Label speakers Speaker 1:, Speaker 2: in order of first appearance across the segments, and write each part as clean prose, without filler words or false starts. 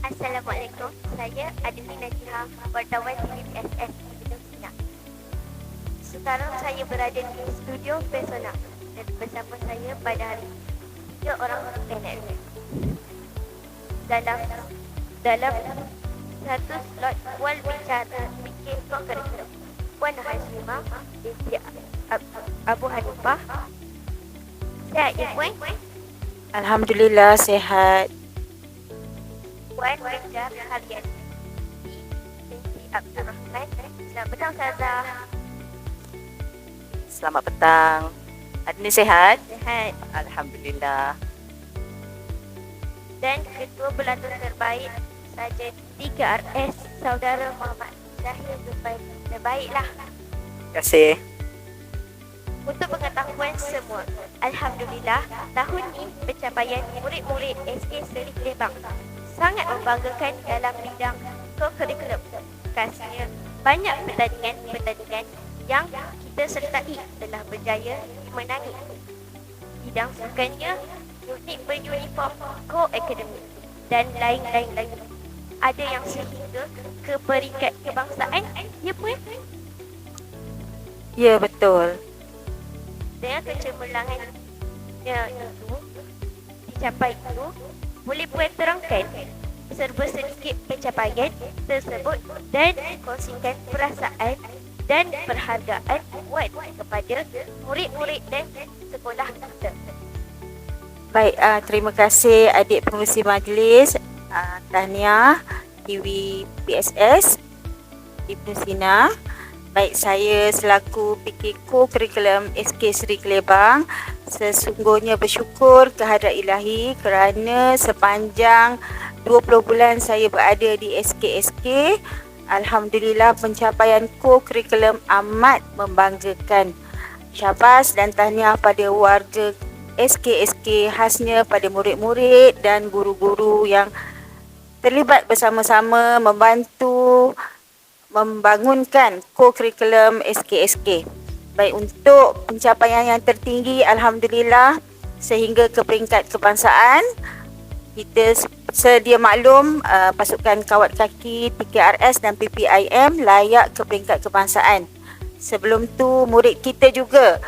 Speaker 1: Assalamualaikum, saya Adli Najihah, wartawan TVPSS Gedung Sina. Sekarang saya berada di studio Pesona dan bersama saya pada hari ini 3 orang panel. Dalam satu slot wal bicara bikin kurikulum, Puan Hashimah binti Abu Hanifah. Sihat ya Puan?
Speaker 2: Alhamdulillah sihat.
Speaker 1: Puan Fajar Harian binti Abdul Rahman. Selamat petang Ustazah.
Speaker 2: Selamat petang. Adni sihat?
Speaker 1: Sihat.
Speaker 2: Alhamdulillah.
Speaker 1: Dan Ketua Belanton Terbaik Sarjana 3RS Saudara Muhammad Zahir Zubair. Terbaiklah.
Speaker 2: Terima kasih.
Speaker 1: Untuk pengetahuan semua, Alhamdulillah, tahun ini pencapaian murid-murid SK Seri Kelebang sangat membanggakan dalam bidang co-curriculum. Khasnya, banyak pertandingan yang kita sertai telah berjaya dimenangi. Bidang sukannya, unit beruniform co-akademik dan lain-lain lagi. Ada yang sehingga ke peringkat kebangsaan, ya Puan?
Speaker 2: Ya, betul.
Speaker 1: Dengan kecemerlangan itu dicapai itu, boleh Puan terangkan serba sedikit pencapaian tersebut dan kongsikan perasaan dan perhargaan Puan kepada murid-murid dan sekolah kita.
Speaker 2: Baik, terima kasih adik pengurusi majlis, Tahniah TV PSS Ibnu Sina. Baik, saya selaku PK Co-Curriculum SK Seri Kelebang sesungguhnya bersyukur kehadrat ilahi kerana sepanjang 20 bulan saya berada di SK. Alhamdulillah pencapaian Co-Curriculum amat membanggakan. Syabas dan tahniah pada warga SK, khasnya pada murid-murid dan guru-guru yang terlibat bersama-sama membantu membangunkan co-curriculum SK. Baik, untuk pencapaian yang tertinggi, Alhamdulillah, sehingga ke peringkat kebangsaan, kita sedia maklum pasukan kawat kaki 3RS dan PPIM layak ke peringkat kebangsaan. Sebelum tu, murid kita juga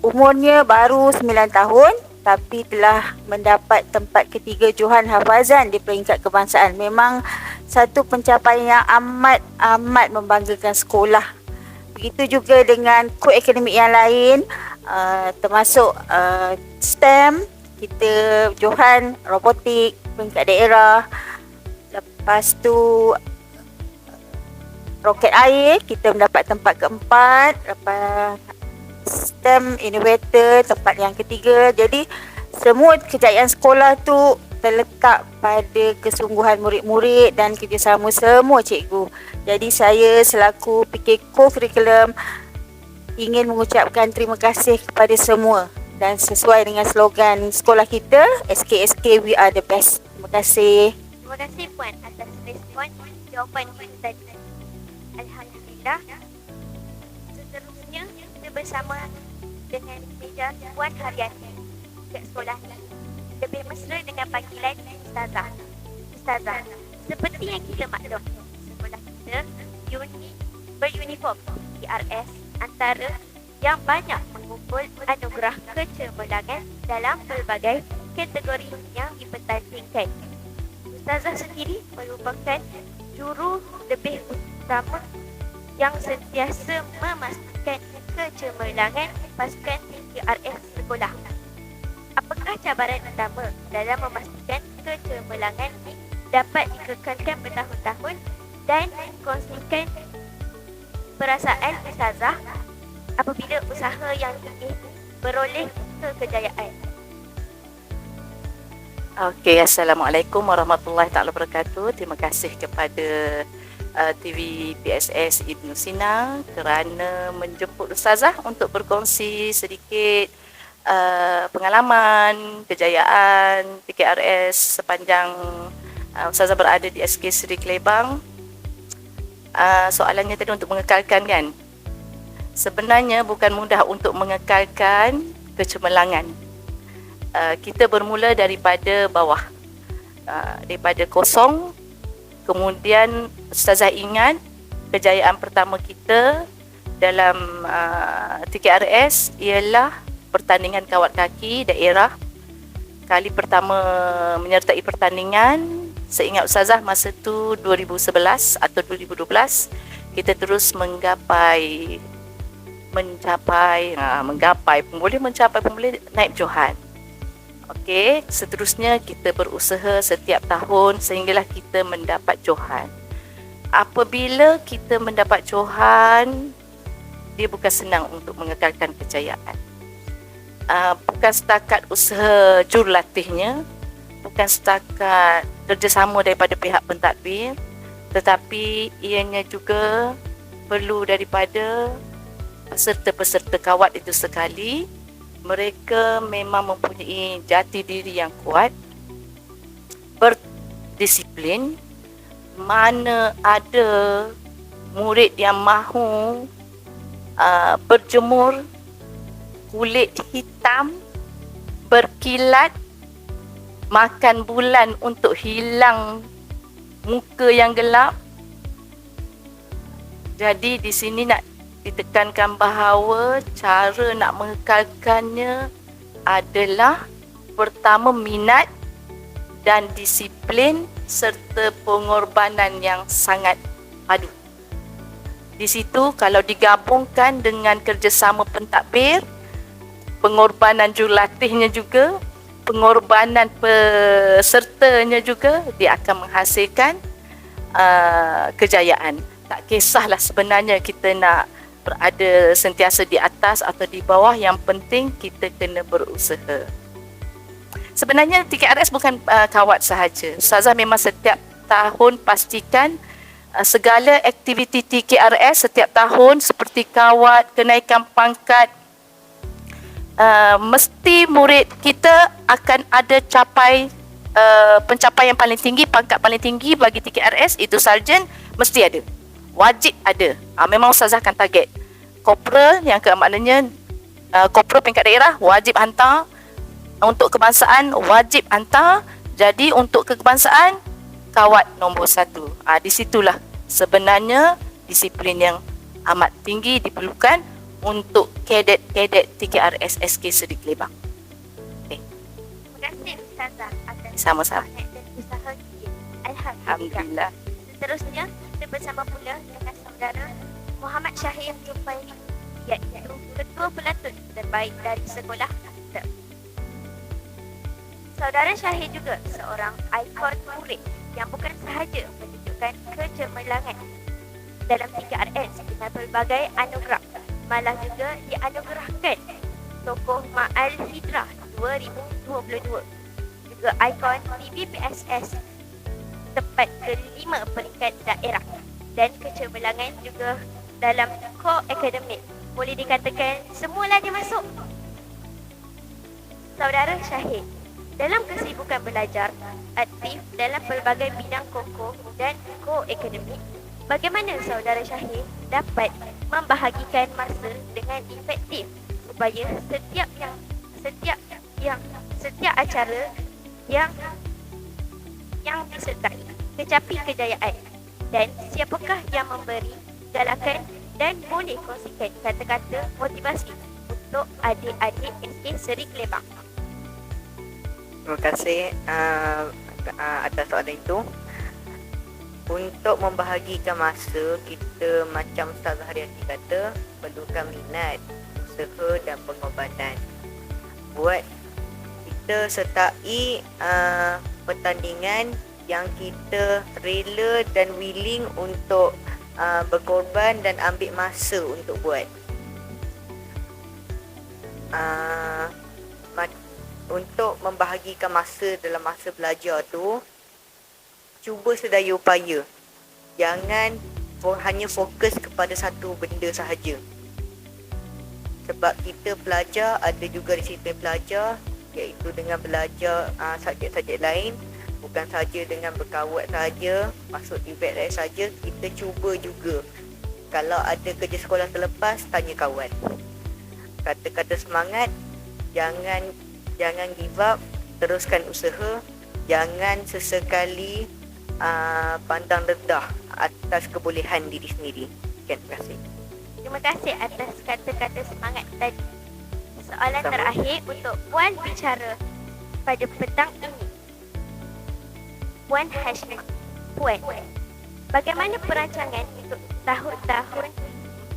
Speaker 2: umurnya baru 9 tahun tapi telah mendapat tempat ketiga Johan Hafazan di peringkat kebangsaan. Memang satu pencapaian yang amat membanggakan sekolah. Begitu juga dengan co-akademik yang lain, termasuk STEM, kita Johan Robotik peringkat daerah. Lepas tu roket air, kita mendapat tempat keempat. Lepas STEM Innovator tempat yang ketiga. Jadi semua kejayaan sekolah tu terletak pada kesungguhan murid-murid dan kerjasama semua cikgu. Jadi saya selaku PK Co-Curriculum ingin mengucapkan terima kasih kepada semua dan sesuai dengan slogan sekolah kita, SK we are the best. Terima kasih.
Speaker 1: Terima kasih Puan atas respon jawapan kita tadi. Alhamdulillah. Seterusnya kita bersama dengan meja Puan Haryati dekat sekolah ni. Lebih mesra dengan panggilan Ustazah. Ustazah, seperti yang kita maklum, sekolah kita beruniform TRS antara yang banyak mengumpul anugerah kecemerlangan dalam pelbagai kategori yang dipertandingkan. Ustazah sendiri merupakan juru lebih utama yang sentiasa memastikan kecemerlangan pasukan TRS sekolah. Apakah cabaran utama dalam memastikan kecemerlangan ini dapat dikekalkan bertahun-tahun dan kongsikan perasaan Ustazah apabila usaha yang ingin beroleh kejayaan?
Speaker 3: Okey, Assalamualaikum warahmatullahi taala wabarakatuh. Terima kasih kepada TV PSS Ibnu Sina kerana menjemput Ustazah untuk berkongsi sedikit pengalaman, kejayaan PKRS sepanjang Ustazah berada di SK Seri Kelebang. Soalannya tadi untuk mengekalkan kan? Sebenarnya bukan mudah untuk mengekalkan kecemerlangan. Kita bermula daripada bawah. daripada kosong. Kemudian Ustazah ingat kejayaan pertama kita dalam TKRS ialah pertandingan kawat kaki daerah. Kali pertama menyertai pertandingan, seingat Ustazah masa tu 2011 atau 2012, kita terus mencapai naib Johan. Okey, seterusnya kita berusaha setiap tahun sehinggalah kita mendapat Johan. Apabila kita mendapat Johan, dia bukan senang untuk mengekalkan kejayaan. Bukan setakat usaha jurulatihnya, bukan setakat kerjasama daripada pihak pentadbir, tetapi ianya juga perlu daripada peserta-peserta kawat itu sekali. Mereka memang mempunyai jati diri yang kuat, berdisiplin. Mana ada murid yang mahu berjemur kulit hitam berkilat, makan bulan untuk hilang muka yang gelap. Jadi di sini nak ditekankan bahawa cara nak mengekalkannya adalah pertama minat dan disiplin serta pengorbanan yang sangat padu. Di situ kalau digabungkan dengan kerjasama pentadbir, pengorbanan jurulatihnya juga, pengorbanan pesertanya juga, dia akan menghasilkan kejayaan. Tak kisahlah sebenarnya kita nak berada sentiasa di atas atau di bawah, yang penting kita kena berusaha. Sebenarnya TKRS bukan kawat sahaja. Ustazah memang setiap tahun pastikan segala aktiviti TKRS setiap tahun seperti kawat, kenaikan pangkat, mesti murid kita akan ada pencapaian paling tinggi, pangkat paling tinggi bagi TKRS itu sarjan, mesti ada. Wajib ada. Memang Ustazah akan target. Kopral yang maknanya kopral peringkat daerah wajib hantar. Untuk kebangsaan wajib hantar. Jadi untuk kebangsaan kawat nombor 1. Di situlah sebenarnya disiplin yang amat tinggi diperlukan untuk kadet-kadet TKRS SK Serik Lebak.
Speaker 1: Terima kasih Ustazah atas
Speaker 3: Sama-sama.
Speaker 1: dan usaha kita.
Speaker 3: Alhamdulillah.
Speaker 1: Seterusnya kita bersama pula dengan saudara Muhammad Syahir Jufairi, iaitu Ketua Pelatun terbaik dari sekolah kita. Saudara Syahir juga seorang ikon murid yang bukan sahaja menunjukkan kecemerlangan dalam TKRS dengan pelbagai anugerah, malah juga dianugerahkan Tokoh Ma'al Hijrah 2022, juga ikon TVPSS tempat ke-5 peringkat daerah, dan kecemerlangan juga dalam core akademik. Boleh dikatakan semualah dia masuk. Saudara Syahid dalam kesibukan belajar aktif dalam pelbagai bidang kokoh dan core akademik, bagaimana saudara Syahid dapat membahagikan masa dengan efektif supaya setiap acara yang disertai kecapi kejayaan, dan siapakah yang memberi galakan dan boleh kongsikan kata-kata motivasi untuk adik-adik SK Serik Lebak?
Speaker 4: Terima kasih atas soalan itu. Untuk membahagikan masa, kita macam Ustazah Haryati kata, perlukan minat, usaha dan pengorbanan. Buat kita sertai pertandingan yang kita rela dan willing untuk berkorban dan ambil masa untuk buat. Untuk membahagikan masa dalam masa belajar tu, cuba sedaya upaya. Jangan hanya fokus kepada satu benda sahaja. Sebab kita belajar, ada juga disiplin belajar, iaitu dengan belajar subjek-subjek lain. Bukan saja dengan berkawat saja, masuk event lain saja. Kita cuba juga. Kalau ada kerja sekolah terlepas, tanya kawan. Kata-kata semangat, jangan give up, teruskan usaha. Jangan sesekali pandang rendah atas kebolehan diri sendiri. Terima kasih.
Speaker 1: Terima kasih atas kata-kata semangat tadi. Soalan
Speaker 4: Sama.
Speaker 1: terakhir untuk Puan bicara pada petang ini. Puan Hashmi. Puan, bagaimana perancangan untuk tahun-tahun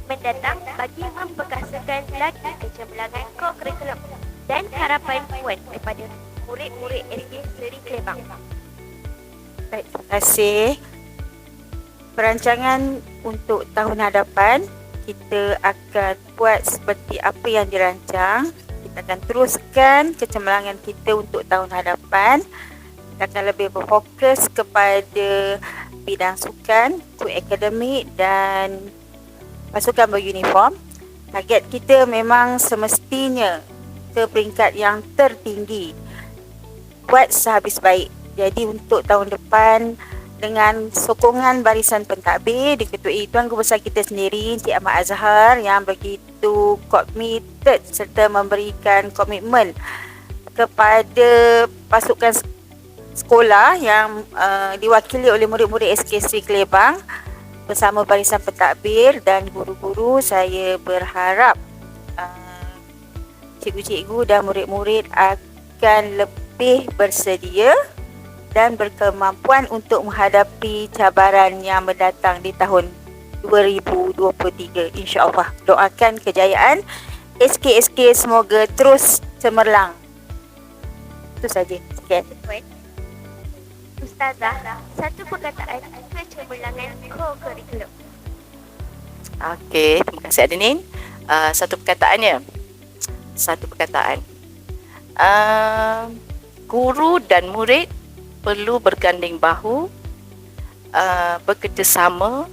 Speaker 1: mendatang bagi memperkasakan lagi kecemerlangan ko-kurikulum dan harapan Puan kepada murid-murid SD Seri Kelebang?
Speaker 2: Baik, terima kasih. Perancangan untuk tahun hadapan, kita akan buat seperti apa yang dirancang. Kita akan teruskan kecemerlangan kita untuk tahun hadapan. Kita akan lebih berfokus kepada bidang sukan, akademik dan pasukan beruniform. Target kita memang semestinya ke peringkat yang tertinggi. Buat sehabis baik. Jadi untuk tahun depan, dengan sokongan barisan pentadbir diketuai Tuan Guru Besar kita sendiri, Encik Ahmad Azhar, yang begitu committed serta memberikan komitmen kepada pasukan sekolah yang diwakili oleh murid-murid SK Seri Kelebang bersama barisan pentadbir dan guru-guru. Saya berharap cikgu-cikgu dan murid-murid akan lebih bersedia dan berkemampuan untuk menghadapi cabaran yang mendatang di tahun 2023. InsyaAllah. Doakan kejayaan SK semoga terus cemerlang. Itu saja. Sekian.
Speaker 1: Puan, Ustazah, satu perkataan kecemerlangan ko-kurikulum.
Speaker 3: Okey, terima kasih Adenin. Satu perkataannya. Guru dan murid perlu berganding bahu, bekerjasama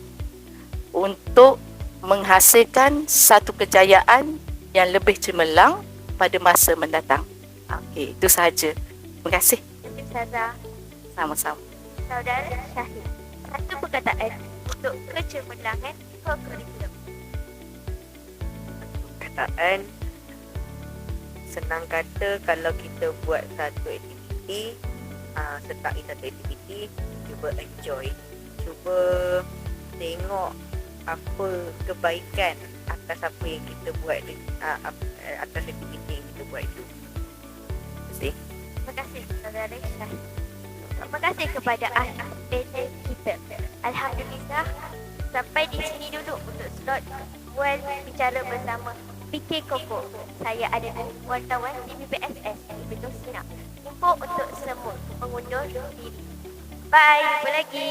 Speaker 3: untuk menghasilkan satu kejayaan yang lebih cemerlang pada masa mendatang. Okey, itu sahaja. Terima kasih.
Speaker 1: Ustazah,
Speaker 3: Sama-sama.
Speaker 1: Saudara Syahid, satu perkataan untuk kecemerlangan ko-kurikulum.
Speaker 4: Perkataan, senang kata kalau kita buat satu aktiviti, sertai satu aktiviti, cuba enjoy, cuba tengok apa kebaikan atas apa yang kita buat, atas aktiviti yang kita buat itu. Terima kasih.
Speaker 1: Terima kasih saudara Syahid. Terima kasih kepada ahli panel kita. Alhamdulillah, sampai di sini dulu untuk slot Puan bicara bersama PK Koko. Saya adalah wartawan TVPSS Ibnu Sina. Info untuk semua mengundur diri. Bye, jumpa lagi.